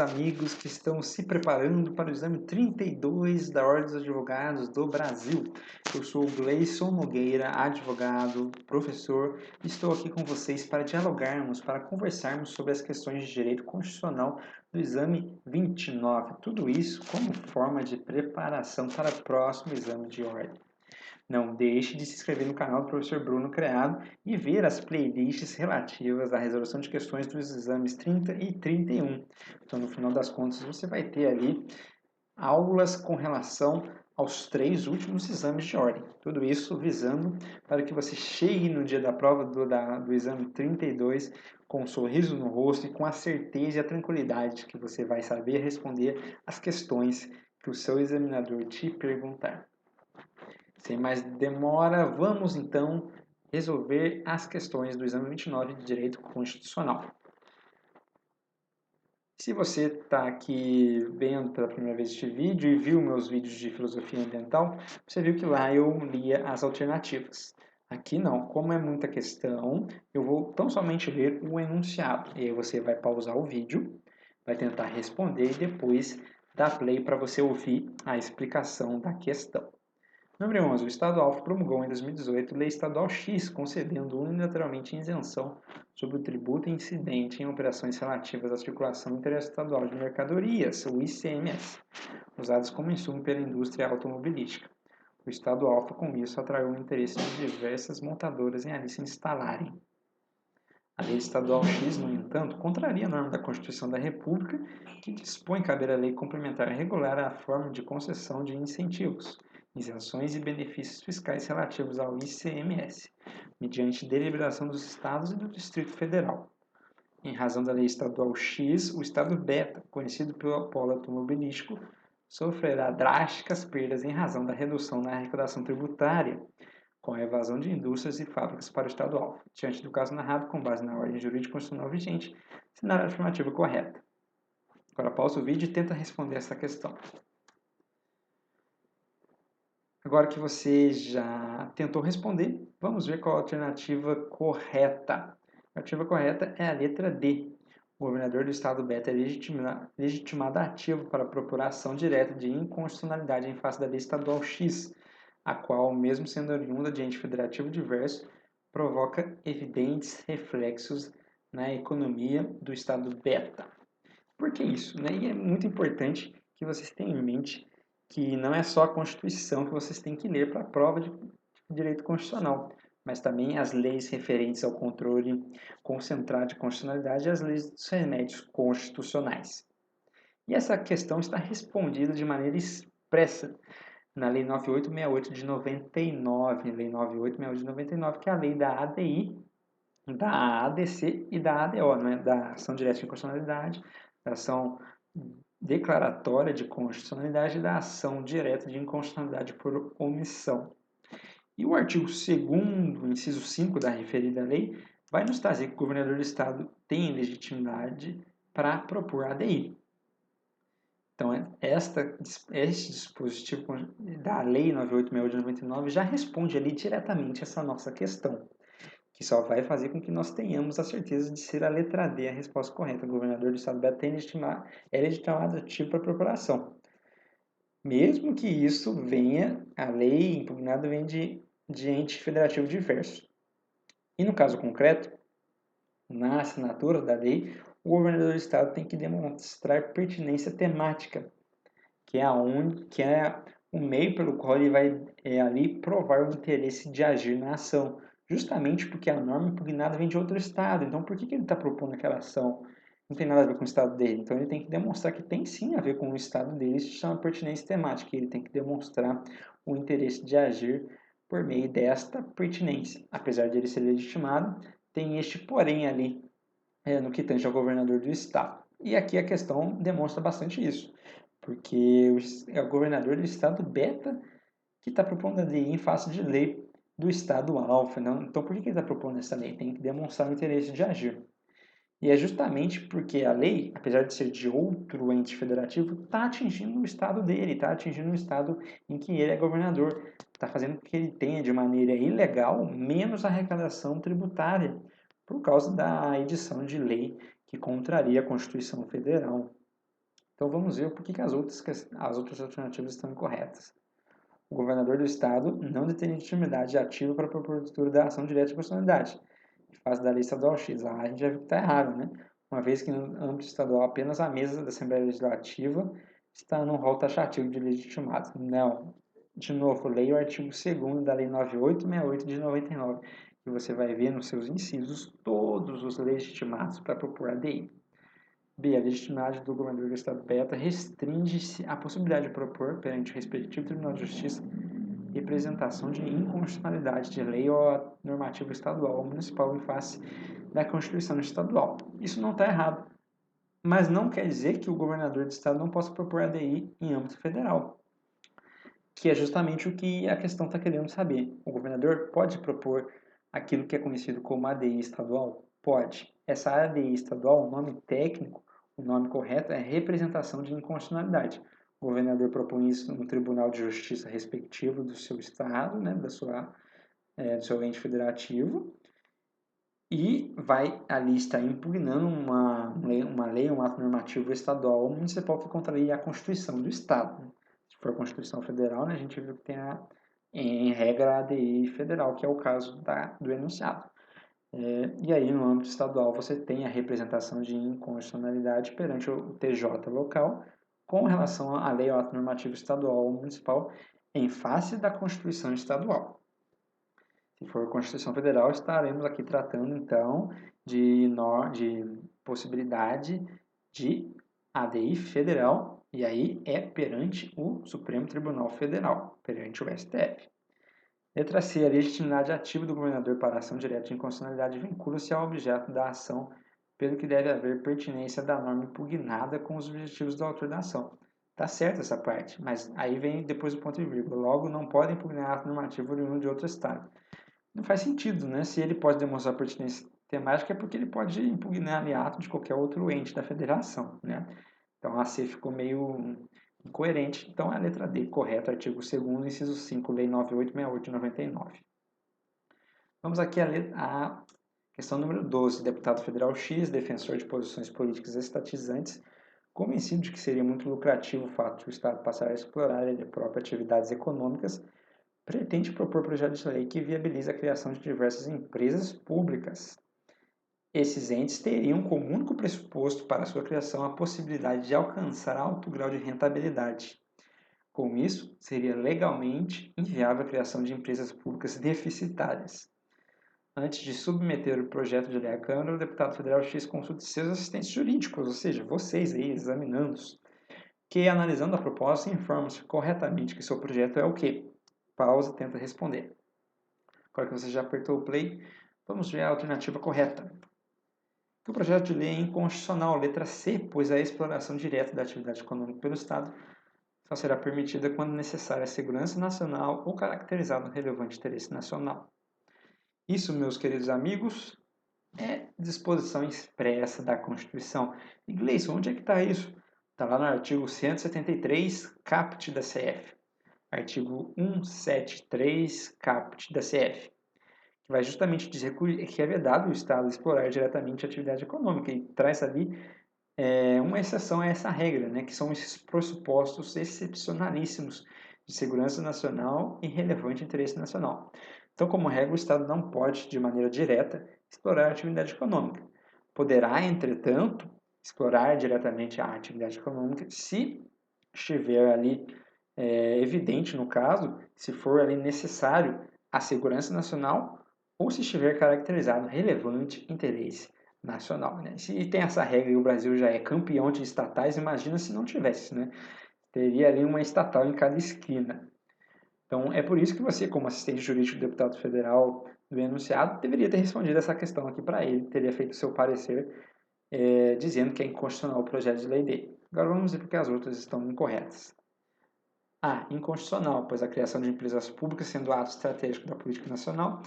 amigos que estão se preparando para o exame 32 da Ordem dos Advogados do Brasil. Eu sou o Gleison Nogueira, advogado, professor, e estou aqui com vocês para dialogarmos, para conversarmos sobre as questões de direito constitucional do exame 29. Tudo isso como forma de preparação para o próximo exame de ordem. Não deixe de se inscrever no canal do professor Bruno Creado e ver as playlists relativas à resolução de questões dos exames 30 e 31. Então, no final das contas, você vai ter ali aulas com relação aos 3 últimos exames de ordem. Tudo isso visando para que você chegue no dia da prova do exame 32 com um sorriso no rosto e com a certeza e a tranquilidade que você vai saber responder as questões que o seu examinador te perguntar. Sem mais demora, vamos então resolver as questões do exame 29 de Direito Constitucional. Se você está aqui vendo pela primeira vez este vídeo e viu meus vídeos de filosofia ambiental, você viu que lá eu lia as alternativas. Aqui não, como é muita questão, eu vou tão somente ler o enunciado. E aí você vai pausar o vídeo, vai tentar responder e depois dar play para você ouvir a explicação da questão. Número 11. O Estado Alfa promulgou em 2018 Lei Estadual X, concedendo unilateralmente isenção sobre o tributo incidente em operações relativas à circulação interestadual de mercadorias, o ICMS, usadas como insumo pela indústria automobilística. O Estado Alfa, com isso, atraiu o interesse de diversas montadoras em ali se instalarem. A Lei Estadual X, no entanto, contraria a norma da Constituição da República, que dispõe caber à lei complementar regular a forma de concessão de incentivos, isenções e benefícios fiscais relativos ao ICMS, mediante deliberação dos Estados e do Distrito Federal. Em razão da Lei Estadual X, o Estado beta, conhecido pelo polo automobilístico, sofrerá drásticas perdas em razão da redução na arrecadação tributária, com a evasão de indústrias e fábricas para o Estado alvo. Diante do caso narrado, com base na ordem jurídica constitucional vigente, cenário afirmativo correto. Agora pausa o vídeo e tenta responder essa questão. Agora que você já tentou responder, vamos ver qual a alternativa correta. A alternativa correta é a letra D. O governador do estado beta é legitimado ativo para propor ação direta de inconstitucionalidade em face da lei estadual X, a qual, mesmo sendo oriunda de ente federativo diverso, provoca evidentes reflexos na economia do estado beta. Por que isso? E é muito importante que vocês tenham em mente que não é só a Constituição que vocês têm que ler para a prova de direito constitucional, mas também as leis referentes ao controle concentrado de constitucionalidade e as leis dos remédios constitucionais. E essa questão está respondida de maneira expressa na Lei 9868 de 99, Lei 9868 de 99, que é a lei da ADI, da ADC e da ADO, da Ação Direta de Inconstitucionalidade, da Ação Declaratória de Constitucionalidade e da Ação Direta de Inconstitucionalidade por omissão. E o artigo 2º, inciso 5 da referida lei, vai nos trazer que o governador do Estado tem legitimidade para propor a ADI. Então, este dispositivo da Lei 9868 de 99 já responde ali diretamente essa nossa questão, que só vai fazer com que nós tenhamos a certeza de ser a letra D a resposta correta. O governador do Estado beta é legitimado ativo para procuração. Mesmo que isso venha, a lei impugnada venha de ente federativo diverso. E no caso concreto, na assinatura da lei, o governador do Estado tem que demonstrar pertinência temática, que é o meio pelo qual ele vai ali provar o interesse de agir na ação, justamente porque a norma impugnada vem de outro estado. Então, por que ele está propondo aquela ação? Não tem nada a ver com o estado dele. Então, ele tem que demonstrar que tem sim a ver com o estado dele. Isso se chama pertinência temática. Ele tem que demonstrar o interesse de agir por meio desta pertinência. Apesar de ele ser legitimado, tem este porém ali no que tange ao governador do estado. E aqui a questão demonstra bastante isso, porque é o governador do estado beta que está propondo a lei em face de lei do estado alfa. Não? Então, por que ele está propondo essa lei? Tem que demonstrar o interesse de agir. E é justamente porque a lei, apesar de ser de outro ente federativo, está atingindo o estado dele, está atingindo o estado em que ele é governador, está fazendo com que ele tenha de maneira ilegal menos arrecadação tributária, por causa da edição de lei que contraria a Constituição Federal. Então vamos ver por que as outras alternativas estão incorretas. O governador do estado não detém legitimidade ativa para propor da ação direta de constitucionalidade, em face da lei estadual X. A gente já viu que está errado, né? Uma vez que no âmbito estadual apenas a mesa da Assembleia Legislativa está no rol taxativo de legitimados. Não. De novo, leia o artigo 2º da Lei 9868 de 99, que você vai ver nos seus incisos todos os legitimados para propor ADI. B. A legitimidade do governador do Estado beta restringe-se à possibilidade de propor, perante o respectivo Tribunal de Justiça, representação de inconstitucionalidade de lei ou normativa estadual ou municipal em face da Constituição estadual. Isso não está errado, mas não quer dizer que o governador do Estado não possa propor ADI em âmbito federal, que é justamente o que a questão está querendo saber. O governador pode propor aquilo que é conhecido como ADI estadual? Pode. Essa ADI estadual, o nome técnico, o nome correto é representação de inconstitucionalidade. O governador propõe isso no Tribunal de Justiça respectivo do seu estado, né, do seu ente federativo, e vai ali estar impugnando uma lei, um ato normativo estadual ou municipal que contraria a Constituição do Estado. Se for a Constituição Federal, né, a gente viu que tem em regra a ADI federal, que é o caso do enunciado. E aí, no âmbito estadual, você tem a representação de inconstitucionalidade perante o TJ local com relação à lei ou ato normativo estadual ou municipal em face da Constituição estadual. Se for Constituição Federal, estaremos aqui tratando, então, de possibilidade de ADI federal, e aí é perante o Supremo Tribunal Federal, perante o STF. Letra C. A legitimidade ativa do governador para a ação direta de inconstitucionalidade vincula-se ao objeto da ação, pelo que deve haver pertinência da norma impugnada com os objetivos do autor da ação. Tá certo essa parte, mas aí vem depois o ponto e vírgula. Logo, não podem impugnar ato normativo oriundo de outro estado. Não faz sentido, né? Se ele pode demonstrar pertinência temática, é porque ele pode impugnar ato de qualquer outro ente da federação, né? Então a C ficou meio incoerente. Então é a letra D, correto, artigo 2º, inciso 5, Lei 9868 de 99. Vamos aqui à questão número 12. Deputado federal X, defensor de posições políticas estatizantes, convencido de que seria muito lucrativo o fato de o Estado passar a explorar ele próprias atividades econômicas, pretende propor projeto de lei que viabiliza a criação de diversas empresas públicas. Esses entes teriam como único pressuposto para sua criação a possibilidade de alcançar alto grau de rentabilidade. Com isso, seria legalmente inviável a criação de empresas públicas deficitárias. Antes de submeter o projeto de lei à Câmara, o deputado federal X consulta seus assistentes jurídicos, ou seja, vocês aí, examinando-os, que, analisando a proposta, informam-se corretamente que seu projeto é o quê? Pausa, tenta responder. Agora que você já apertou o play, vamos ver a alternativa correta. O projeto de lei é inconstitucional, letra C, pois a exploração direta da atividade econômica pelo Estado só será permitida quando necessária a segurança nacional ou caracterizado um relevante interesse nacional. Isso, meus queridos amigos, é disposição expressa da Constituição. E Gleison, onde é que está isso? Está lá no artigo 173, caput da CF. Artigo 173, caput da CF. Que vai justamente dizer que é vedado o Estado explorar diretamente a atividade econômica e traz ali uma exceção a essa regra, né, que são esses pressupostos excepcionalíssimos de segurança nacional e relevante interesse nacional. Então, como regra, o Estado não pode, de maneira direta, explorar a atividade econômica. Poderá, entretanto, explorar diretamente a atividade econômica se estiver ali evidente, no caso, se for ali necessário a segurança nacional ou se estiver caracterizado relevante interesse nacional, né? Se tem essa regra e o Brasil já é campeão de estatais, imagina se não tivesse, né? Teria ali uma estatal em cada esquina. Então, é por isso que você, como assistente jurídico do deputado federal do enunciado, deveria ter respondido essa questão aqui para ele, teria feito o seu parecer dizendo que é inconstitucional o projeto de lei dele. Agora vamos ver porque as outras estão incorretas. A. Inconstitucional, pois a criação de empresas públicas sendo ato estratégico da política nacional.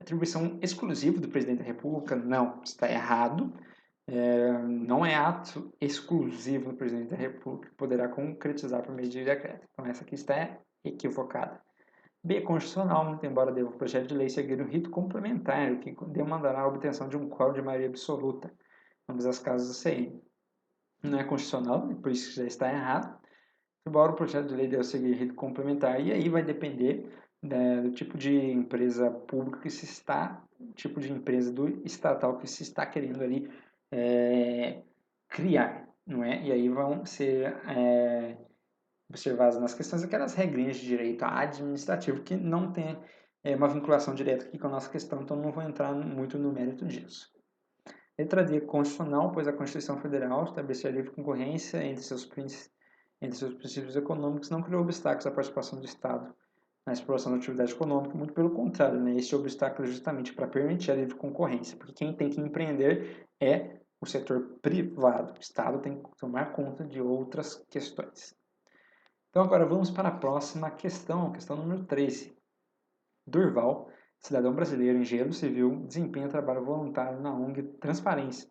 Atribuição exclusiva do presidente da República? Não, está errado. Não é ato exclusivo do presidente da República que poderá concretizar por meio de decreto. Então, essa aqui está equivocada. B. Constitucional, muito embora deva o projeto de lei seguir um rito complementar, o que demandará a obtenção de um quórum de maioria absoluta, ambas as casas do CN. não é constitucional, por isso que já está errado. Embora o projeto de lei deve seguir rito complementar, e aí vai depender, né, do tipo de empresa pública que se está, tipo de empresa do estatal que se está querendo ali criar, não é? E aí vão ser observadas nas questões aquelas regrinhas de direito administrativo que não tem uma vinculação direta aqui com a nossa questão, então não vou entrar muito no mérito disso. Letra D, constitucional, pois a Constituição Federal estabelecer a livre concorrência entre seus princípios econômicos não criou obstáculos à participação do Estado na exploração da atividade econômica, muito pelo contrário, né? Esse obstáculo é justamente para permitir a livre concorrência, porque quem tem que empreender é o setor privado, o Estado tem que tomar conta de outras questões. Então agora vamos para a próxima questão, questão número 13. Durval, cidadão brasileiro, engenheiro civil, desempenha trabalho voluntário na ONG Transparência,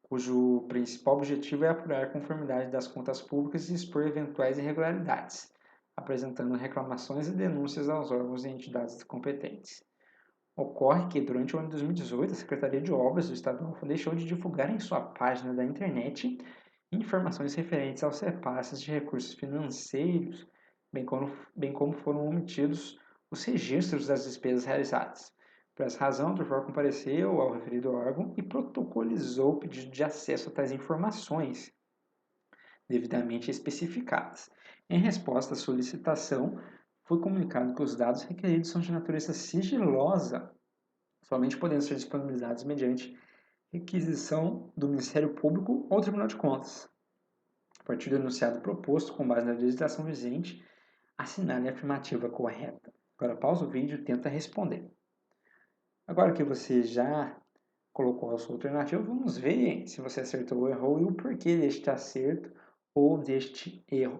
cujo principal objetivo é apurar a conformidade das contas públicas e expor eventuais irregularidades, apresentando reclamações e denúncias aos órgãos e entidades competentes. Ocorre que, durante o ano de 2018, a Secretaria de Obras do Estado deixou de divulgar em sua página da internet informações referentes aos repasses de recursos financeiros, bem como foram omitidos os registros das despesas realizadas. Por essa razão, o Durval compareceu ao referido órgão e protocolizou o pedido de acesso a tais informações, devidamente especificadas. Em resposta à solicitação, foi comunicado que os dados requeridos são de natureza sigilosa, somente podendo ser disponibilizados mediante requisição do Ministério Público ou Tribunal de Contas. A partir do enunciado proposto, com base na legislação vigente, assinale a afirmativa correta. Agora pausa o vídeo e tenta responder. Agora que você já colocou a sua alternativa, vamos ver se você acertou ou errou e o porquê deste acerto ou deste erro.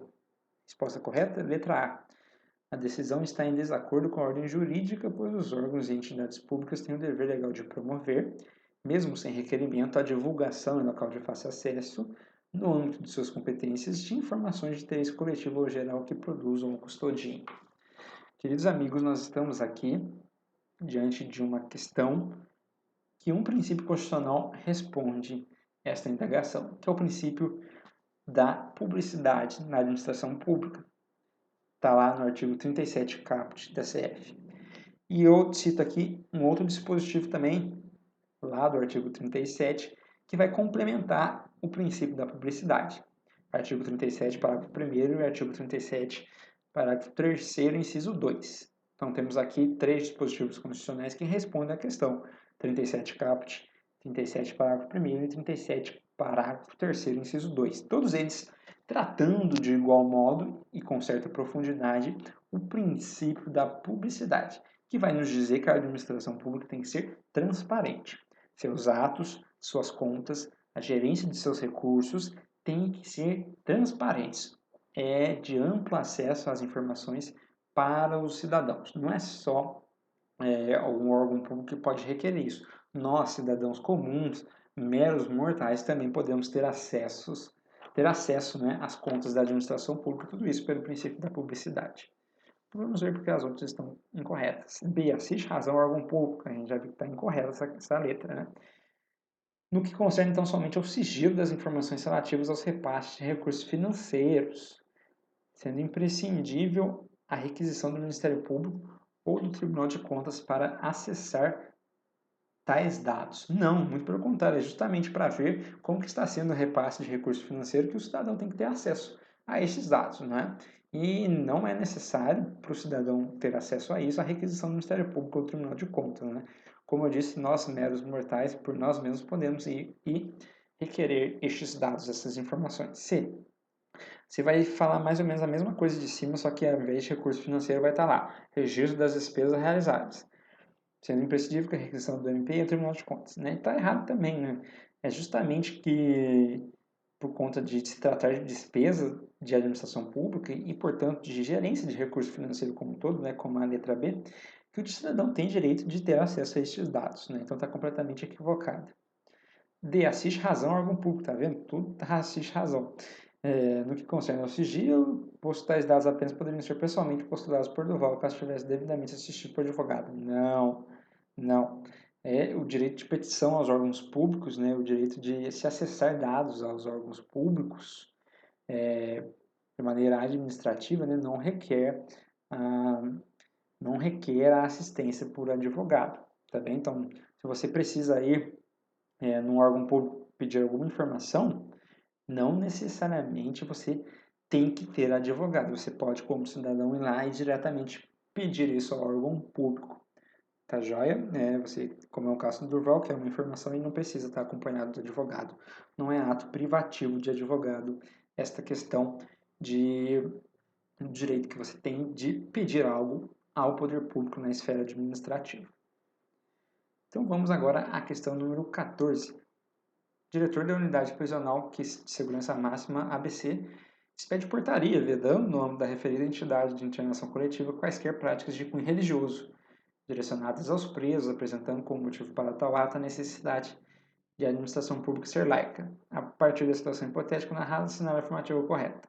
Resposta correta? Letra A. A decisão está em desacordo com a ordem jurídica, pois os órgãos e entidades públicas têm o dever legal de promover, mesmo sem requerimento, a divulgação em local de fácil acesso, no âmbito de suas competências, de informações de interesse coletivo ou geral que produzam ou custodiem. Queridos amigos, nós estamos aqui diante de uma questão que um princípio constitucional responde esta indagação, que é o princípio da publicidade na administração pública. Está lá no artigo 37 caput da CF. E eu cito aqui um outro dispositivo também, lá do artigo 37, que vai complementar o princípio da publicidade. Artigo 37, parágrafo 1º e artigo 37, parágrafo 3º, inciso 2. Então, temos aqui três dispositivos constitucionais que respondem à questão. 37 caput, 37 parágrafo 1º e 37 parágrafo 3º, inciso 2. Todos eles tratando de igual modo e com certa profundidade o princípio da publicidade, que vai nos dizer que a administração pública tem que ser transparente. Seus atos, suas contas, a gerência de seus recursos têm que ser transparentes. É de amplo acesso às informações para os cidadãos. Não é só algum órgão público que pode requerer isso. Nós, cidadãos comuns, meros mortais, também podemos ter acesso, né, às contas da administração pública, tudo isso pelo princípio da publicidade. Vamos ver porque as outras estão incorretas. B. Assiste razão ao órgão público. A gente já viu que está incorreta essa letra, né? No que concerne, então, somente ao sigilo das informações relativas aos repasses de recursos financeiros, sendo imprescindível a requisição do Ministério Público ou do Tribunal de Contas para acessar tais dados. Não, muito pelo contrário, é justamente para ver como que está sendo o repasse de recurso financeiro que o cidadão tem que ter acesso a esses dados, né? E não é necessário para o cidadão ter acesso a isso a requisição do Ministério Público ou do Tribunal de Contas, né? Como eu disse, nós, meros mortais, por nós mesmos podemos ir e requerer estes dados, essas informações. C. Você vai falar mais ou menos a mesma coisa de cima, só que ao invés de recurso financeiro vai estar lá, registro das despesas realizadas, sendo imprescindível que a requisição do MP e o Tribunal de Contas. Né? Está errado também, né? É justamente que, por conta de se tratar de despesa de administração pública e, portanto, de gerência de recurso financeiro como um todo, né, como a letra B, que o cidadão tem direito de ter acesso a estes dados. Né? Então, está completamente equivocado. D. Assiste razão ao órgão público, tá vendo? Tudo assiste razão. No que concerne ao sigilo, tais dados apenas poderiam ser pessoalmente postulados por Durval, caso tivesse devidamente assistido por advogado. Não, não. é o direito de petição aos órgãos públicos, né, o direito de se acessar dados aos órgãos públicos de maneira administrativa, né, ah, não requer a assistência por advogado, tá bem? Então, se você precisa ir num órgão público pedir alguma informação, não necessariamente você tem que ter advogado. Você pode, como cidadão, ir lá e diretamente pedir isso ao órgão público. Tá joia? Você, como é o caso do Durval, que é uma informação e não precisa estar acompanhado de advogado. Não é ato privativo de advogado esta questão de direito que você tem de pedir algo ao poder público na esfera administrativa. Então vamos agora à questão número 14. Diretor da Unidade Prisional de Segurança Máxima, ABC, expede portaria vedando, no âmbito da referida entidade de internação coletiva, quaisquer práticas de cunho religioso, direcionadas aos presos, apresentando como motivo para tal ato a necessidade de a administração pública ser laica. A partir da situação hipotética narrada, assinale a afirmativa correta.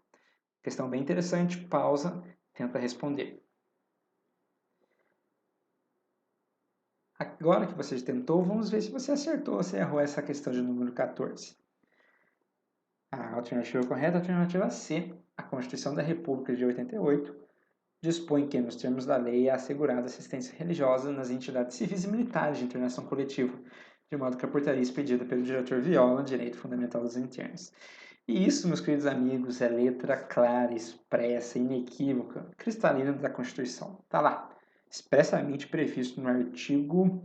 Questão bem interessante, pausa, tenta responder. Agora que você tentou, vamos ver se você acertou ou se errou essa questão de número 14. A alternativa correta é a alternativa C. A Constituição da República de 88 dispõe que, nos termos da lei, é assegurada assistência religiosa nas entidades civis e militares de internação coletiva, de modo que a portaria expedida pelo diretor viola direito fundamental dos internos. E isso, meus queridos amigos, é letra clara, expressa, inequívoca, cristalina da Constituição. Está lá, expressamente previsto no artigo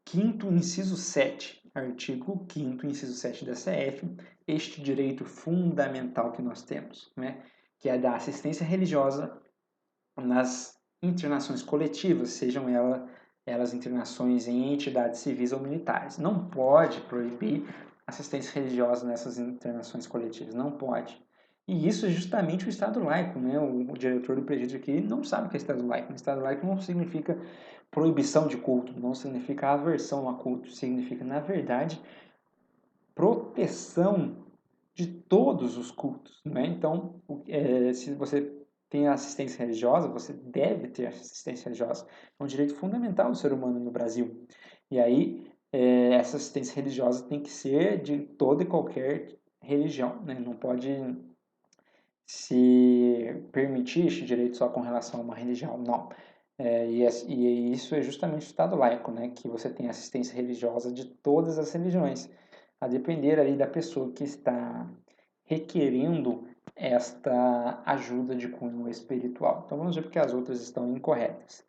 5º, inciso 7. Artigo 5º, inciso 7 da CF, este direito fundamental que nós temos, né, que é da assistência religiosa nas internações coletivas, sejam elas internações em entidades civis ou militares. Não pode proibir assistência religiosa nessas internações coletivas, não pode. E isso é justamente o Estado laico, né? O diretor do presídio aqui não sabe o que é Estado laico. Estado laico não significa proibição de culto, não significa aversão a culto, significa, na verdade, proteção de todos os cultos, né? Então, se você tem assistência religiosa, você deve ter assistência religiosa. É um direito fundamental do ser humano no Brasil. E aí, essa assistência religiosa tem que ser de toda e qualquer religião, né? Não pode se permitir este direito só com relação a uma religião, não. E isso é justamente o Estado laico, né? Que você tem assistência religiosa de todas as religiões, a depender ali da pessoa que está requerendo esta ajuda de cunho espiritual. Então vamos ver porque as outras estão incorretas.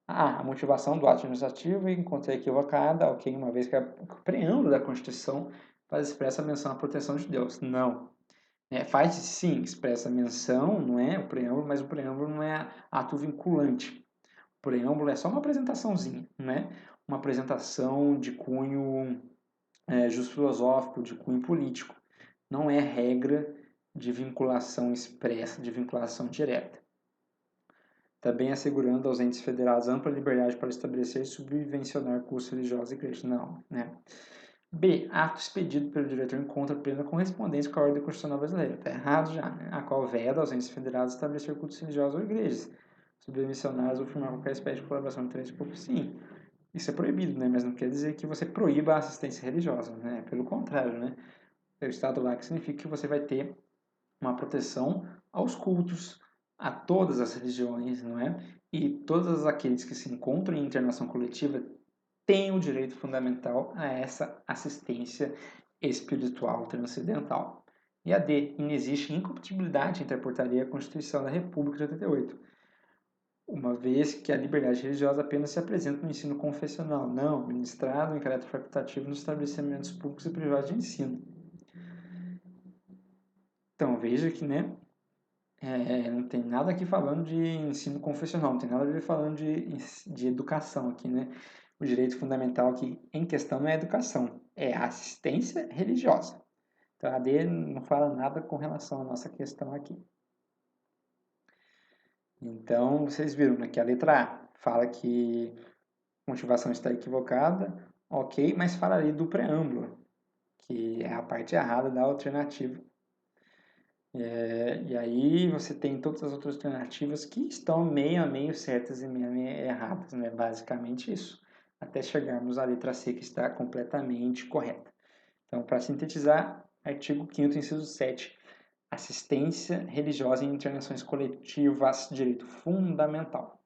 A motivação do ato administrativo encontrei equivocada, ok, uma vez que o preâmbulo da Constituição faz expressa menção à proteção de Deus. Não. Faz sim expressa menção, não é o preâmbulo, mas o preâmbulo não é ato vinculante. O preâmbulo é só uma apresentaçãozinha, né? Uma apresentação de cunho justo filosófico, de cunho político. Não é regra de vinculação expressa, de vinculação direta. Também assegurando aos entes federados ampla liberdade para estabelecer e subvencionar cursos religiosos e igrejas. Não, né? B. Ato expedido pelo diretor encontra plena correspondência com a ordem constitucional brasileira. Está errado já, né? A qual veda aos entes federados estabelecer cultos religiosos ou igrejas, subvencionados ou firmar qualquer espécie de colaboração entre eles. Sim, isso é proibido, né? Mas não quer dizer que você proíba a assistência religiosa, né? Pelo contrário, né? O Estado laico significa que você vai ter uma proteção aos cultos, a todas as religiões, não é? E todos aqueles que se encontram em internação coletiva têm o direito fundamental a essa assistência espiritual transcendental. E a D. Inexiste incompatibilidade entre a portaria e a Constituição da República de 88, uma vez que a liberdade religiosa apenas se apresenta no ensino confessional, não ministrado em caráter facultativo nos estabelecimentos públicos e privados de ensino. Então, veja que, né, não tem nada aqui falando de ensino confessional, não tem nada a ver falando de educação aqui, né? O direito fundamental aqui em questão não é a educação, é a assistência religiosa. Então, a AD não fala nada com relação à nossa questão aqui. Então, vocês viram, né, que a letra A fala que a motivação está equivocada, ok, mas fala ali do preâmbulo, que é a parte errada da alternativa. E aí você tem todas as outras alternativas que estão meio a meio certas e meio a meio erradas, né? Basicamente isso. até chegarmos à letra C, que está completamente correta. Então, para sintetizar, artigo 5º, inciso 7, assistência religiosa em internações coletivas, direito fundamental.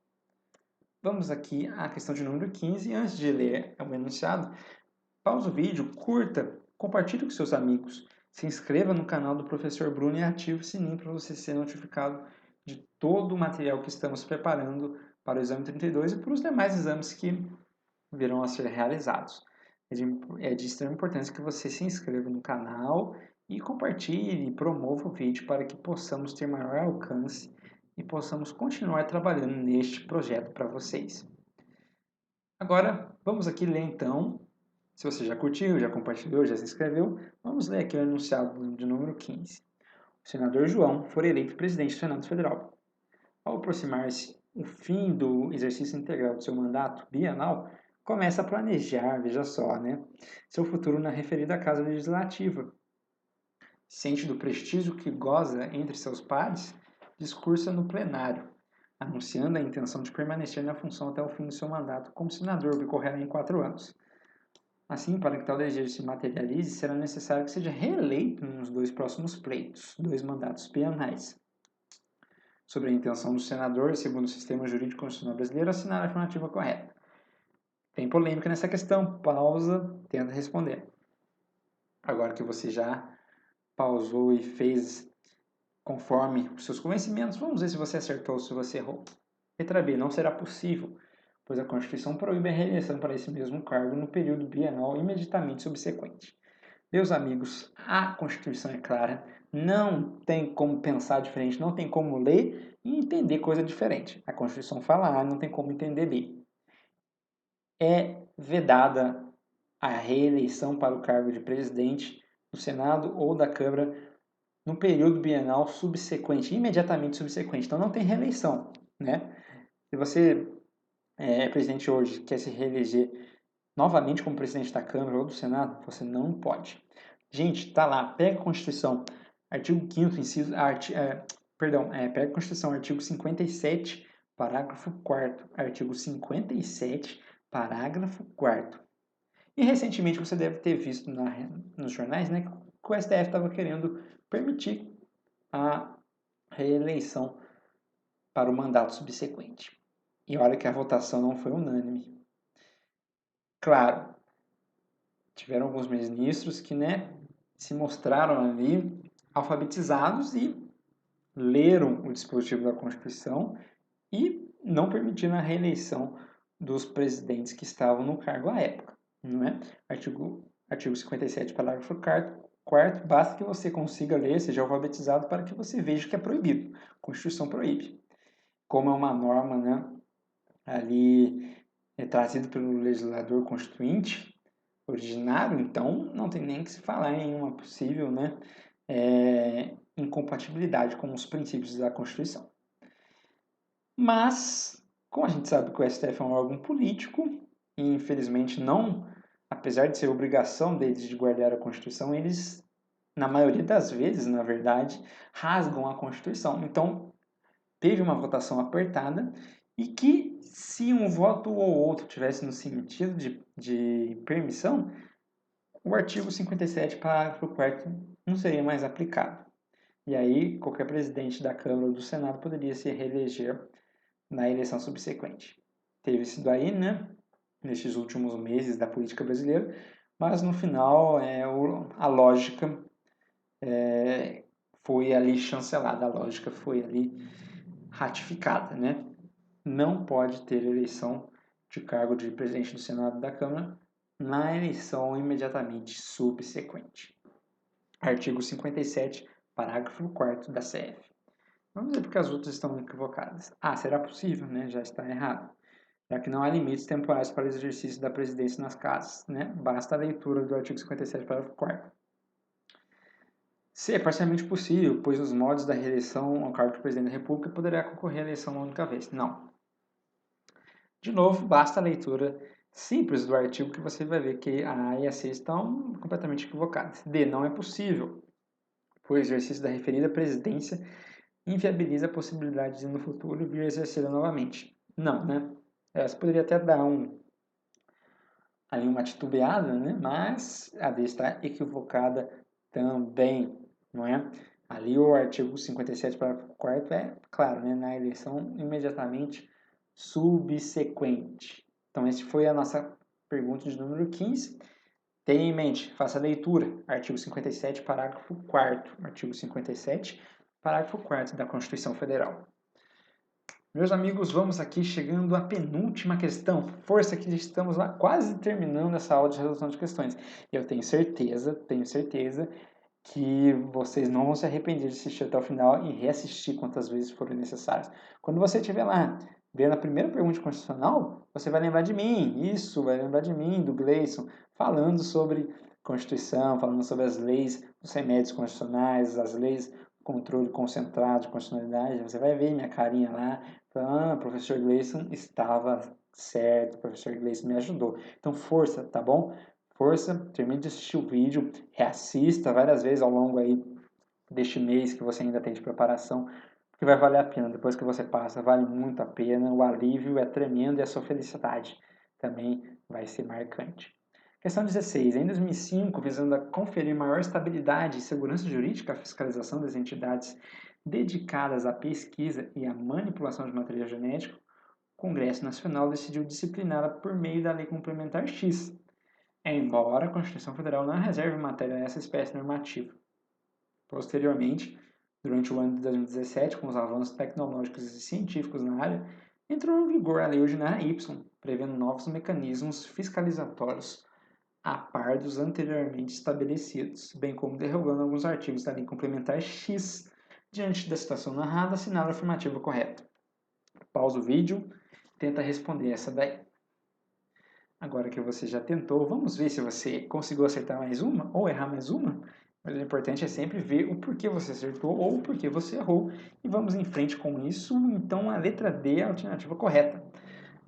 Vamos aqui à questão de número 15. Antes de ler o enunciado, pausa o vídeo, curta, compartilhe com seus amigos, se inscreva no canal do Professor Bruno e ative o sininho para você ser notificado de todo o material que estamos preparando para o exame 32 e para os demais exames que virão a ser realizados. É de extrema importância que você se inscreva no canal e compartilhe e promova o vídeo para que possamos ter maior alcance e possamos continuar trabalhando neste projeto para vocês. Agora, vamos aqui ler então. Se você já curtiu, já compartilhou, já se inscreveu, vamos ler aqui o enunciado de número 15. O senador João foi eleito presidente do Senado Federal. Ao aproximar-se o fim do exercício integral do seu mandato bienal, começa a planejar, veja só, né, seu futuro na referida Casa Legislativa. Ciente do prestígio que goza entre seus pares, discursa no plenário, anunciando a intenção de permanecer na função até o fim do seu mandato como senador, que ocorrerá em 4 anos. Assim, para que tal desejo se materialize, será necessário que seja reeleito nos 2 próximos pleitos, 2 mandatos bienais. Sobre a intenção do senador, segundo o sistema jurídico constitucional brasileiro, assinar a afirmativa correta. Tem polêmica nessa questão, pausa, tenta responder. Agora que você já pausou e fez conforme os seus conhecimentos, vamos ver se você acertou ou se você errou. Letra B, não será possível, pois a Constituição proíbe a reeleição para esse mesmo cargo no período bienal imediatamente subsequente. Meus amigos, a Constituição é clara, não tem como pensar diferente, não tem como ler e entender coisa diferente. A Constituição fala A, não tem como entender B. É vedada a reeleição para o cargo de presidente do Senado ou da Câmara no período bienal subsequente, imediatamente subsequente. Então não tem reeleição, né? Se você é presidente hoje, quer se reeleger novamente como presidente da Câmara ou do Senado, você não pode. Gente, tá lá, pega a Constituição, artigo 5º, inciso, pega a Constituição, artigo 57, parágrafo 4º, artigo 57, parágrafo 4º. E recentemente você deve ter visto nos jornais, né, que o STF estava querendo permitir a reeleição para o mandato subsequente. E olha que a votação não foi unânime. Claro, tiveram alguns ministros que, né, se mostraram ali alfabetizados e leram o dispositivo da Constituição e não permitiram a reeleição dos presidentes que estavam no cargo à época, não é? Artigo 57, parágrafo 4º, basta que você consiga ler, seja alfabetizado, para que você veja que é proibido. A Constituição proíbe. Como é uma norma, né, ali trazida pelo legislador constituinte originário, então não tem nem que se falar em uma possível, né, incompatibilidade com os princípios da Constituição. Mas, como a gente sabe que o STF é um órgão político, e infelizmente não, apesar de ser obrigação deles de guardar a Constituição, eles, na maioria das vezes, na verdade, rasgam a Constituição. Então, teve uma votação apertada e que, se um voto ou outro tivesse no sentido de permissão, o artigo 57, parágrafo 4º, não seria mais aplicado. E aí, qualquer presidente da Câmara ou do Senado poderia se reeleger na eleição subsequente. Teve isso daí, né, nesses últimos meses da política brasileira, mas no final a lógica foi ali chancelada, a lógica foi ali ratificada, né? Não pode ter eleição de cargo de presidente do Senado e da Câmara na eleição imediatamente subsequente. Artigo 57, parágrafo 4º da CF. Vamos ver porque as outras estão equivocadas. Ah, será possível, né? Já está errado. Já que não há limites temporais para o exercício da presidência nas casas, né? Basta a leitura do artigo 57, parágrafo 4º. Se é parcialmente possível, pois nos modos da reeleição ao cargo de presidente da República poderá concorrer à eleição uma única vez. Não. De novo, basta a leitura simples do artigo que você vai ver que a A e a C estão completamente equivocadas. D. Não é possível, pois o exercício da referida presidência inviabiliza a possibilidade de no futuro vir a exercê-la novamente. Não, né? Você poderia até dar ali uma titubeada, né? Mas a D está equivocada também, não é? Ali o artigo 57, parágrafo 4º é claro, né? Na eleição imediatamente subsequente. Então, essa foi a nossa pergunta de número 15. Tenha em mente, faça a leitura. Artigo 57, parágrafo 4º. Artigo 57, parágrafo 4º da Constituição Federal. Meus amigos, vamos aqui chegando à penúltima questão. Força que estamos lá quase terminando essa aula de resolução de questões. Eu tenho certeza que vocês não vão se arrepender de assistir até o final e reassistir quantas vezes forem necessárias. Quando você estiver lá vendo a primeira pergunta constitucional, você vai lembrar de mim, vai lembrar de mim, do Gleison, falando sobre Constituição, falando sobre as leis, os remédios constitucionais, as leis, controle concentrado de constitucionalidade. Você vai ver minha carinha lá, falando, professor Gleison estava certo, professor Gleison me ajudou. Então, força, tá bom? Força, termine de assistir o vídeo, reassista várias vezes ao longo aí deste mês que você ainda tem de preparação, porque vai valer a pena. Depois que você passa, vale muito a pena. O alívio é tremendo e a sua felicidade também vai ser marcante. Questão 16. Em 2005, visando conferir maior estabilidade e segurança jurídica à fiscalização das entidades dedicadas à pesquisa e à manipulação de material genético, o Congresso Nacional decidiu discipliná-la por meio da Lei Complementar X, embora a Constituição Federal não reserve matéria a essa espécie normativa. Posteriormente, durante o ano de 2017, com os avanços tecnológicos e científicos na área, entrou em vigor a Lei Ordinária Y, prevendo novos mecanismos fiscalizatórios a par dos anteriormente estabelecidos, bem como derrogando alguns artigos da Lei Complementar X. Diante da situação narrada, assinala a afirmativa correta. Pausa o vídeo, tenta responder essa daí. Agora que você já tentou, vamos ver se você conseguiu acertar mais uma ou errar mais uma. Mas o importante é sempre ver o porquê você acertou ou o porquê você errou. E vamos em frente com isso. Então, a letra D é a alternativa correta.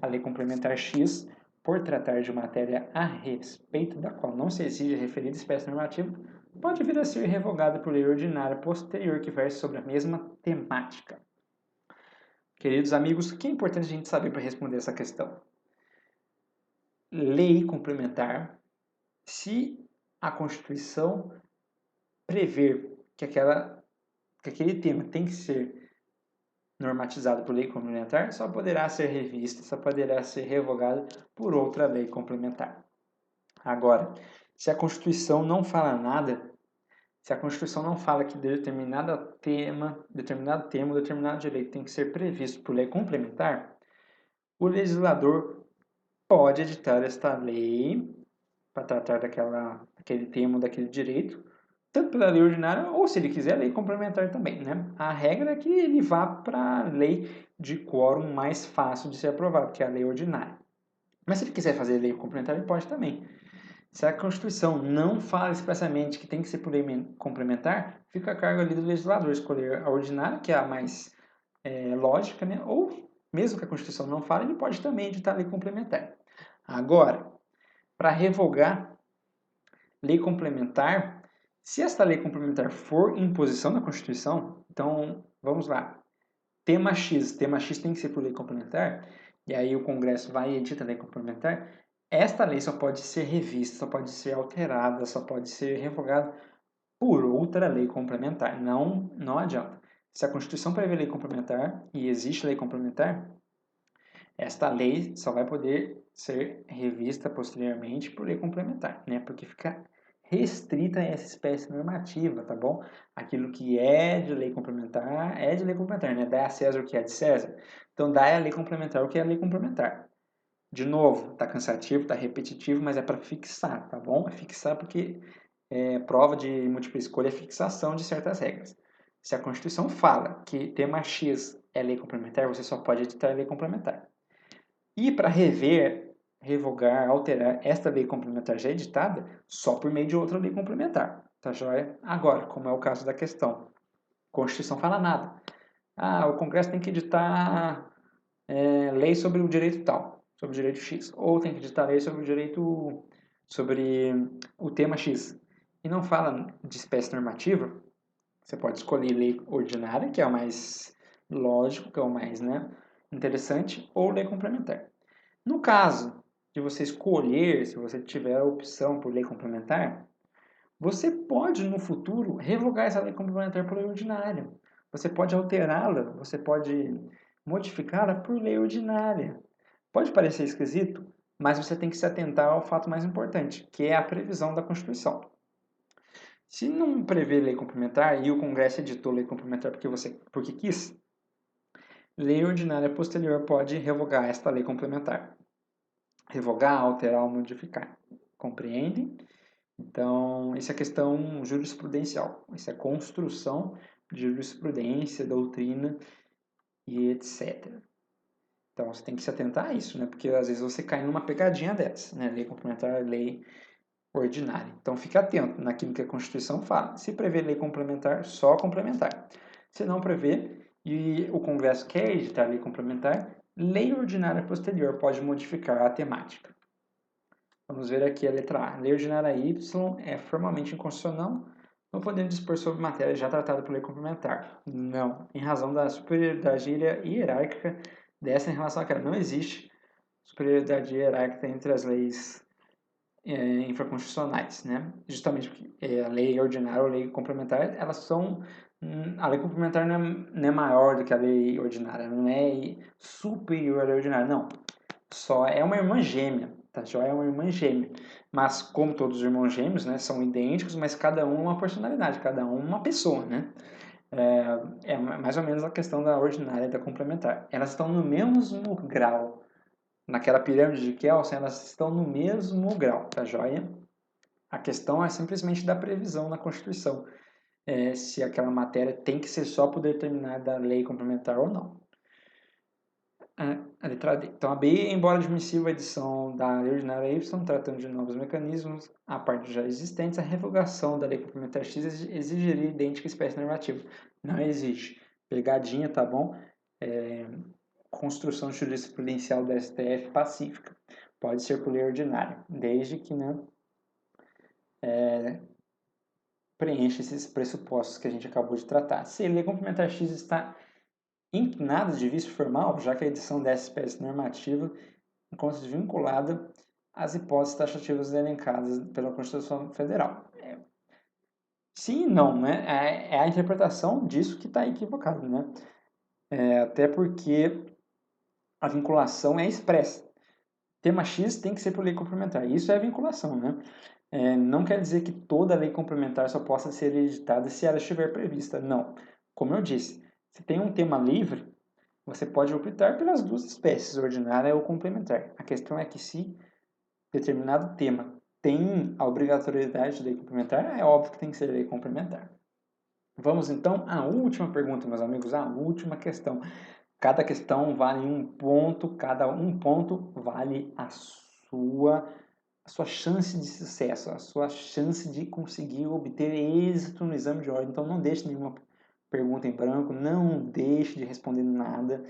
A Lei Complementar X, por tratar de matéria a respeito da qual não se exige a referida espécie normativa, pode vir a ser revogada por lei ordinária posterior que verse sobre a mesma temática. Queridos amigos, o que é importante a gente saber para responder essa questão? Lei complementar, se a Constituição prever que aquele tema tem que ser normatizado por lei complementar, só poderá ser revista, só poderá ser revogado por outra lei complementar. Agora, se a Constituição não fala nada, se a Constituição não fala que determinado tema, determinado direito tem que ser previsto por lei complementar, o legislador pode editar esta lei para tratar daquele tema, daquele direito, tanto pela lei ordinária ou, se ele quiser, lei complementar também, né? A regra é que ele vá para a lei de quórum mais fácil de ser aprovado, que é a lei ordinária. Mas se ele quiser fazer lei complementar, ele pode também. Se a Constituição não fala expressamente que tem que ser por lei complementar, fica a cargo ali do legislador escolher a ordinária, que é a mais lógica, né? Ou, mesmo que a Constituição não fale, ele pode também editar a lei complementar. Agora, para revogar lei complementar, se esta lei complementar for imposição da Constituição, então, vamos lá, tema X tem que ser por lei complementar, e aí o Congresso vai e edita a lei complementar, esta lei só pode ser revista, só pode ser alterada, só pode ser revogada por outra lei complementar. Não adianta. Se a Constituição prevê lei complementar e existe lei complementar, esta lei só vai poder ser revista posteriormente por lei complementar, né? Porque fica restrita a essa espécie normativa, tá bom? Aquilo que é de lei complementar, né? Dá a César o que é de César. Então, dá a lei complementar o que é a lei complementar. De novo, tá cansativo, tá repetitivo, mas é para fixar, tá bom? É fixar porque prova de múltipla escolha é fixação de certas regras. Se a Constituição fala que tema X é lei complementar, você só pode editar a lei complementar. E para revogar, alterar esta lei complementar já editada, só por meio de outra lei complementar. Tá joia? Agora, como é o caso da questão, a Constituição fala nada. Ah, o Congresso tem que editar lei sobre o direito tal, sobre o direito X, ou tem que editar lei sobre sobre o tema X. E não fala de espécie normativa, você pode escolher lei ordinária, que é o mais lógico, que é o mais interessante, ou lei complementar. No caso de você escolher, se você tiver a opção por lei complementar, você pode, no futuro, revogar essa lei complementar por lei ordinária. Você pode alterá-la, você pode modificá-la por lei ordinária. Pode parecer esquisito, mas você tem que se atentar ao fato mais importante, que é a previsão da Constituição. Se não prevê lei complementar e o Congresso editou lei complementar porque quis, lei ordinária posterior pode revogar esta lei complementar. Revogar, alterar ou modificar. Compreendem? Então, isso é questão jurisprudencial. Isso é construção de jurisprudência, doutrina e etc. Então, você tem que se atentar a isso, né? Porque às vezes você cai numa pegadinha dessa, né? Lei complementar, lei ordinária. Então, fique atento naquilo que a Constituição fala. Se prevê lei complementar, só complementar. Se não prevê e o Congresso quer editar lei complementar, lei ordinária posterior pode modificar a temática. Vamos ver aqui a letra A. Lei ordinária Y é formalmente inconstitucional, não podendo dispor sobre matéria já tratada por lei complementar. Não, em razão da superioridade hierárquica dessa em relação àquela. Não existe superioridade hierárquica entre as leis infraconstitucionais, né? Justamente porque a lei ordinária ou a lei complementar, elas são... A lei complementar não é maior do que a lei ordinária, não é superior à lei ordinária, não. Só é uma irmã gêmea, tá? Só é uma irmã gêmea. Mas, como todos os irmãos gêmeos, né, são idênticos, mas cada um uma personalidade, cada um uma pessoa, né? É mais ou menos a questão da ordinária e da complementar. Elas estão no mesmo grau. Naquela pirâmide de Kelsen, elas estão no mesmo grau, tá joia? A questão é simplesmente da previsão na Constituição, se aquela matéria tem que ser só por determinada lei complementar ou não. A letra D. Então, a B, embora admissível a edição da lei ordinária Y, tratando de novos mecanismos, a parte já existentes, a revogação da lei complementar X exigiria idêntica espécie normativa. Não existe. Pegadinha, tá bom? Construção jurisprudencial do STF pacífica. Pode ser por lei ordinária, desde que preencha esses pressupostos que a gente acabou de tratar. Se a lei complementar X está inclinada de vício formal, já que a edição dessa espécie normativa encontra-se vinculada às hipóteses taxativas elencadas pela Constituição Federal. Sim e não, né? É a interpretação disso que está equivocada, né? Até porque a vinculação é expressa. Tema X tem que ser por lei complementar. Isso é vinculação, né? Não quer dizer que toda lei complementar só possa ser editada se ela estiver prevista. Não. Como eu disse, se tem um tema livre, você pode optar pelas duas espécies, ordinária ou complementar. A questão é que se determinado tema tem a obrigatoriedade de lei complementar, é óbvio que tem que ser lei complementar. Vamos então à última pergunta, meus amigos, a última questão. Cada questão vale um ponto, cada um ponto vale a sua chance de sucesso, a sua chance de conseguir obter êxito no exame de ordem. Então não deixe nenhuma pergunta em branco, não deixe de responder nada,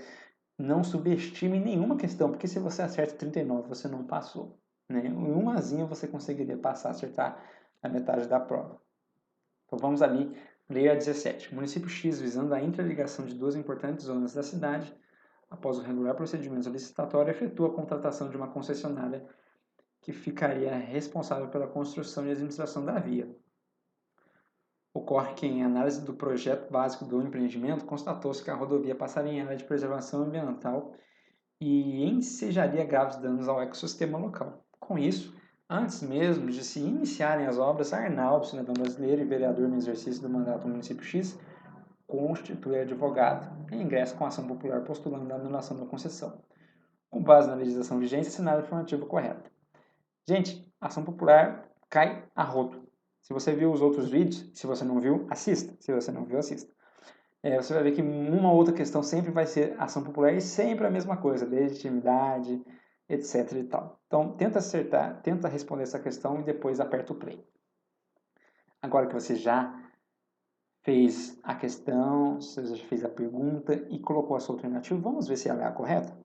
não subestime nenhuma questão, porque se você acerta 39, você não passou. Né? Em umazinha você conseguiria passar, acertar a metade da prova. Então vamos ali, lei a 17. Município X, visando a interligação de duas importantes zonas da cidade, após o regular procedimento licitatório, efetua a contratação de uma concessionária que ficaria responsável pela construção e administração da via. Ocorre que, em análise do projeto básico do empreendimento, constatou-se que a rodovia passaria em área de preservação ambiental e ensejaria graves danos ao ecossistema local. Com isso, antes mesmo de se iniciarem as obras, Arnaldo, cidadão brasileiro e vereador no exercício do mandato do município X, constitui advogado e ingressa com ação popular postulando a anulação da concessão. Com base na legislação vigente, assinada a afirmativa correta. Gente, ação popular cai a rodo. Se você viu os outros vídeos, se você não viu, assista. Se você não viu, assista. Você vai ver que uma outra questão sempre vai ser ação popular e sempre a mesma coisa, legitimidade, etc e tal. Então, tenta acertar, tenta responder essa questão e depois aperta o play. Agora que você já fez a questão, você já fez a pergunta e colocou a sua alternativa, vamos ver se ela é a correta?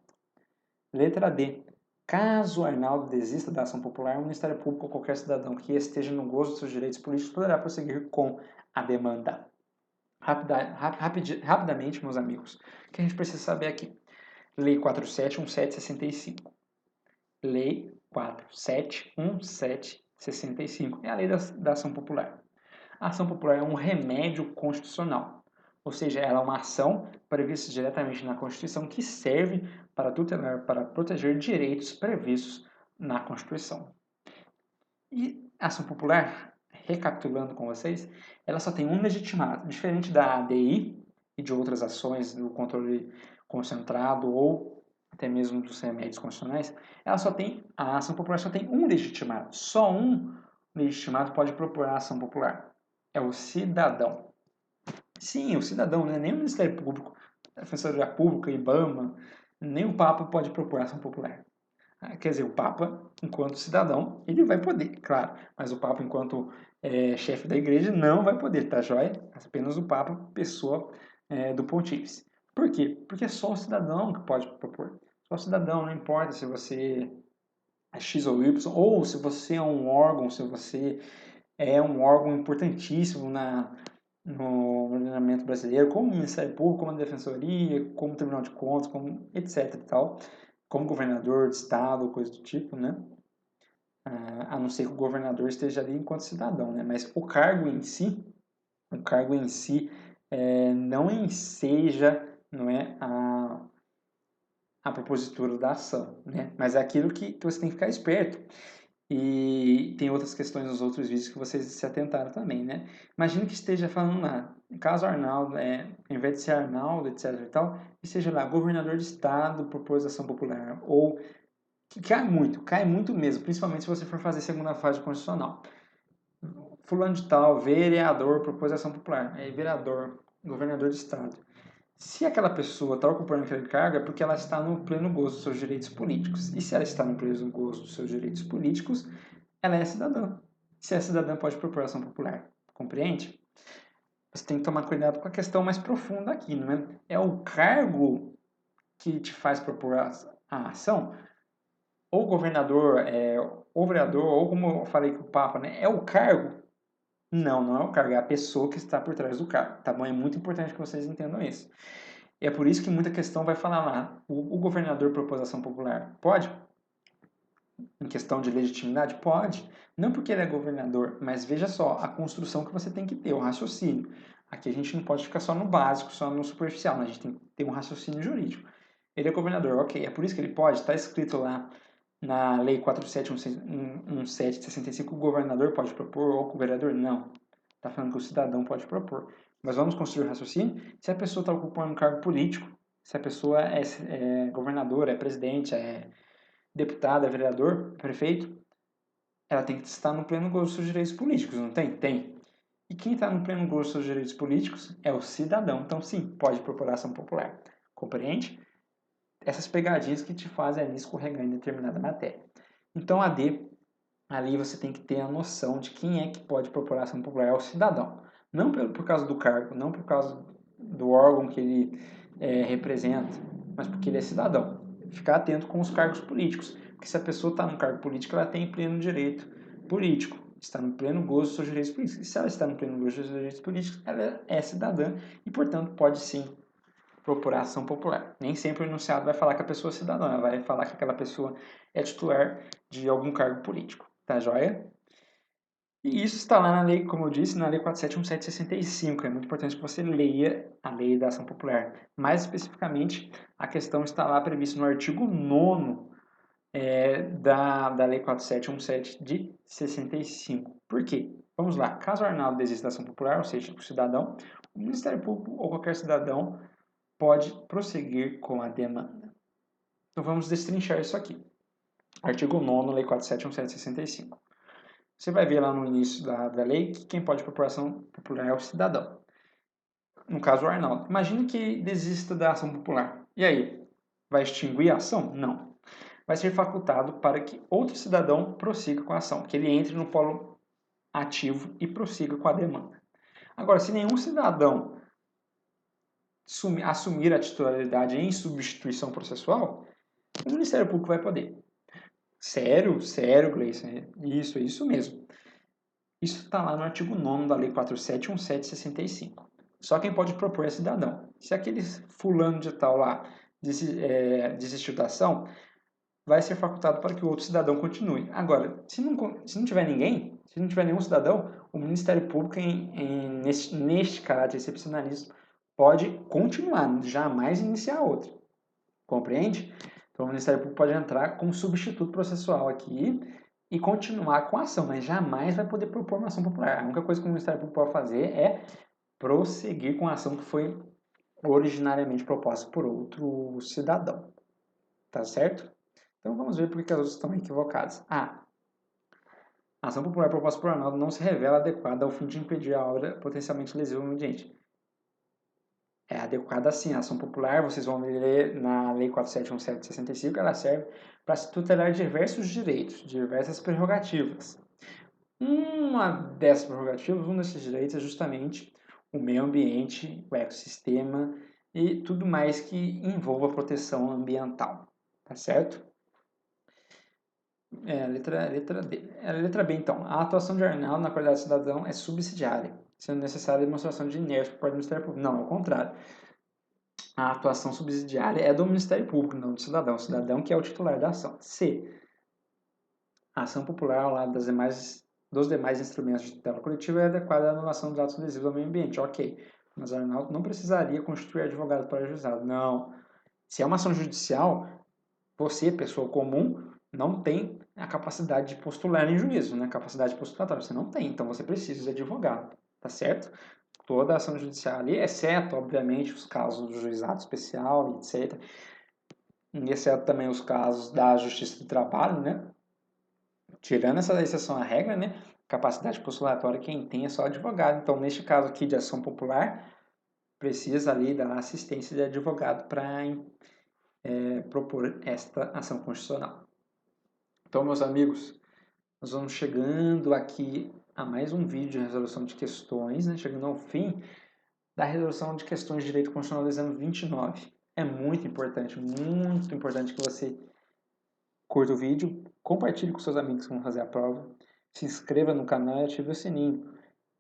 Letra D. Caso Arnaldo desista da ação popular, o Ministério Público ou qualquer cidadão que esteja no gozo dos seus direitos políticos poderá prosseguir com a demanda. Rapidamente, meus amigos, o que a gente precisa saber aqui? Lei 47.1765. Lei 471765. É a lei da ação popular. A ação popular é um remédio constitucional, ou seja, ela é uma ação prevista diretamente na Constituição que serve para tutelar, para proteger direitos previstos na Constituição. E a ação popular, recapitulando com vocês, ela só tem um legitimado, diferente da ADI e de outras ações do controle concentrado ou até mesmo dos remédios constitucionais, a ação popular só tem um legitimado, só um legitimado pode propor a ação popular. É o cidadão. Sim, o cidadão, né? Nem o Ministério Público, a Defensoria Pública, IBAMA, nem o Papa pode propor ação popular. Quer dizer, o Papa, enquanto cidadão, ele vai poder, claro, mas o Papa, enquanto chefe da igreja, não vai poder, tá joia? Apenas o Papa, pessoa do pontífice. Por quê? Porque é só o cidadão que pode propor. Só o cidadão, não importa se você é X ou Y, ou se você é um órgão, se você é um órgão importantíssimo no ordenamento brasileiro, como o Ministério Público, como a Defensoria, como o Tribunal de Contas, como etc e tal, como governador de estado, coisa do tipo, né? A não ser que o governador esteja ali enquanto cidadão, né? Mas o cargo em si não enseja, não é, a propositura da ação, né? Mas é aquilo que você tem que ficar esperto. E tem outras questões nos outros vídeos que vocês se atentaram também, né? Imagina que esteja falando lá, caso Arnaldo, ao invés de ser Arnaldo, etc e tal, esteja lá, governador de estado, propôs ação popular, ou que cai muito mesmo, principalmente se você for fazer segunda fase constitucional. Fulano de tal, vereador, propôs ação popular, vereador, governador de estado. Se aquela pessoa está ocupando aquele cargo é porque ela está no pleno gozo dos seus direitos políticos. E se ela está no pleno gozo dos seus direitos políticos, ela é cidadã. Se é cidadã, pode propor ação popular. Compreende? Você tem que tomar cuidado com a questão mais profunda aqui, não é? É o cargo que te faz propor a ação? Ou governador, ou vereador, ou como eu falei com o Papa, né? É o cargo? Não, não é o cargo, é a pessoa que está por trás do cargo, tá bom? É muito importante que vocês entendam isso. E é por isso que muita questão vai falar lá, o governador propôs ação popular. Pode? Em questão de legitimidade? Pode. Não porque ele é governador, mas veja só, a construção que você tem que ter, o raciocínio. Aqui a gente não pode ficar só no básico, só no superficial, a gente tem que ter um raciocínio jurídico. Ele é governador, ok, é por isso que ele pode, está escrito lá na Lei 4717 de 65, o governador pode propor ou o vereador? Não. Está falando que o cidadão pode propor. Mas vamos construir o raciocínio. Se a pessoa está ocupando um cargo político, se a pessoa é governador, é presidente, é deputado, é vereador, é prefeito, ela tem que estar no pleno gozo dos seus direitos políticos, não tem? Tem. E quem está no pleno gozo dos seus direitos políticos é o cidadão. Então, sim, pode propor ação popular. Compreende? Essas pegadinhas que te fazem ali escorregar em determinada matéria. Então, a D, ali você tem que ter a noção de quem é que pode propor ação popular, é o cidadão. Não por causa do cargo, não por causa do órgão que ele representa, mas porque ele é cidadão. Ficar atento com os cargos políticos, porque se a pessoa está no cargo político, ela tem pleno direito político, está no pleno gozo dos seus direitos políticos. E se ela está no pleno gozo dos seus direitos políticos, ela é cidadã e, portanto, pode sim procurar ação popular. Nem sempre o enunciado vai falar que a pessoa é cidadã, vai falar que aquela pessoa é titular de algum cargo político. Tá joia? E isso está lá na lei, como eu disse, na lei 471765. É muito importante que você leia a lei da ação popular. Mais especificamente, a questão está lá prevista no artigo 9º da lei 4717 de 65. Por quê? Vamos lá. Caso o Arnaldo desista da ação popular, ou seja, o cidadão, o Ministério Público ou qualquer cidadão pode prosseguir com a demanda. Então vamos destrinchar isso aqui. Artigo 9º, lei 471765. Você vai ver lá no início da lei que quem pode propor ação popular é o cidadão. No caso, o Arnaldo. Imagine que desista da ação popular. E aí? Vai extinguir a ação? Não. Vai ser facultado para que outro cidadão prossiga com a ação, que ele entre no polo ativo e prossiga com a demanda. Agora, se nenhum cidadão assumir a titularidade em substituição processual, o Ministério Público vai poder. Sério? Sério, Gleison? Isso, é isso mesmo. Isso está lá no artigo 9º da Lei 471765. Só quem pode propor é cidadão. Se aquele fulano de tal lá desistiu da ação, vai ser facultado para que o outro cidadão continue. Agora, se não tiver ninguém, se não tiver nenhum cidadão, o Ministério Público, neste caráter excepcionalista, pode continuar, jamais iniciar outra. Compreende? Então, o Ministério Público pode entrar como substituto processual aqui e continuar com a ação, mas jamais vai poder propor uma ação popular. A única coisa que o Ministério Público pode fazer é prosseguir com a ação que foi originariamente proposta por outro cidadão. Tá certo? Então vamos ver por que as outras estão equivocadas. A ação popular proposta por Arnaldo não se revela adequada ao fim de impedir a obra potencialmente lesiva ao meio ambiente. É adequada sim, a ação popular, vocês vão ler na Lei 4.717 de 65, ela serve para se tutelar diversos direitos, diversas prerrogativas. Uma dessas prerrogativas, um desses direitos é justamente o meio ambiente, o ecossistema e tudo mais que envolva a proteção ambiental, tá certo? Letra D. Letra B, então. A atuação de Arnaldo na qualidade de cidadão é subsidiária, sendo necessária a demonstração de inércia por parte do Ministério Público. Não, ao contrário. A atuação subsidiária é do Ministério Público, não do cidadão. O cidadão que é o titular da ação. C. A ação popular, ao lado dos demais instrumentos de tutela coletiva, é adequada à anulação dos atos lesivos ao meio ambiente. Ok. Mas Arnaldo não precisaria constituir advogado para juizado. Não. Se é uma ação judicial, você, pessoa comum, não tem a capacidade de postular em juízo, né? Capacidade postulatória. Você não tem, então você precisa de advogado, tá certo? Toda ação judicial ali, exceto, obviamente, os casos do juizado especial, etc. E exceto também os casos da Justiça do Trabalho, né? Tirando essa exceção à regra, né? Capacidade postulatória, quem tem é só advogado. Então, neste caso aqui de ação popular, precisa ali da assistência de advogado para propor esta ação constitucional. Então, meus amigos, nós vamos chegando aqui a mais um vídeo de resolução de questões, né? Chegando ao fim da resolução de questões de direito constitucional do exame 29. É muito importante que você curta o vídeo, compartilhe com seus amigos que vão fazer a prova, se inscreva no canal e ative o sininho.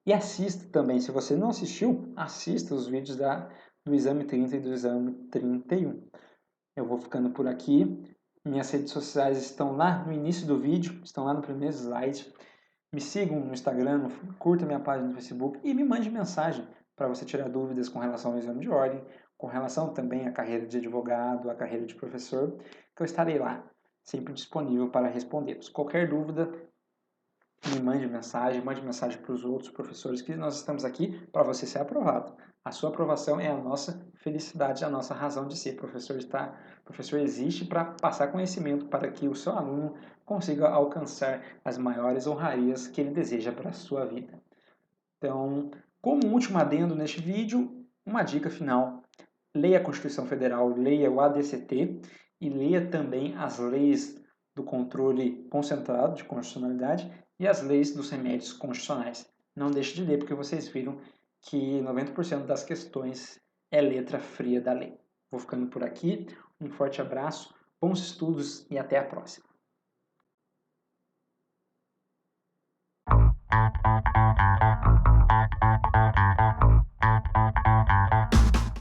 E assista também, se você não assistiu, assista os vídeos do exame 30 e do exame 31. Eu vou ficando por aqui. Minhas redes sociais estão lá no início do vídeo, estão lá no primeiro slide. Me sigam no Instagram, curta minha página no Facebook e me mande mensagem para você tirar dúvidas com relação ao exame de ordem, com relação também à carreira de advogado, à carreira de professor, que eu estarei lá, sempre disponível para respondê-los. Qualquer dúvida, me mande mensagem para os outros professores que nós estamos aqui para você ser aprovado. A sua aprovação é a nossa felicidade, a nossa razão de ser. Professor existe para passar conhecimento para que o seu aluno consiga alcançar as maiores honrarias que ele deseja para a sua vida. Então, como último adendo neste vídeo, uma dica final. Leia a Constituição Federal, leia o ADCT e leia também as leis do controle concentrado de constitucionalidade e as leis dos remédios constitucionais. Não deixe de ler, porque vocês viram que 90% das questões é letra fria da lei. Vou ficando por aqui, um forte abraço, bons estudos e até a próxima.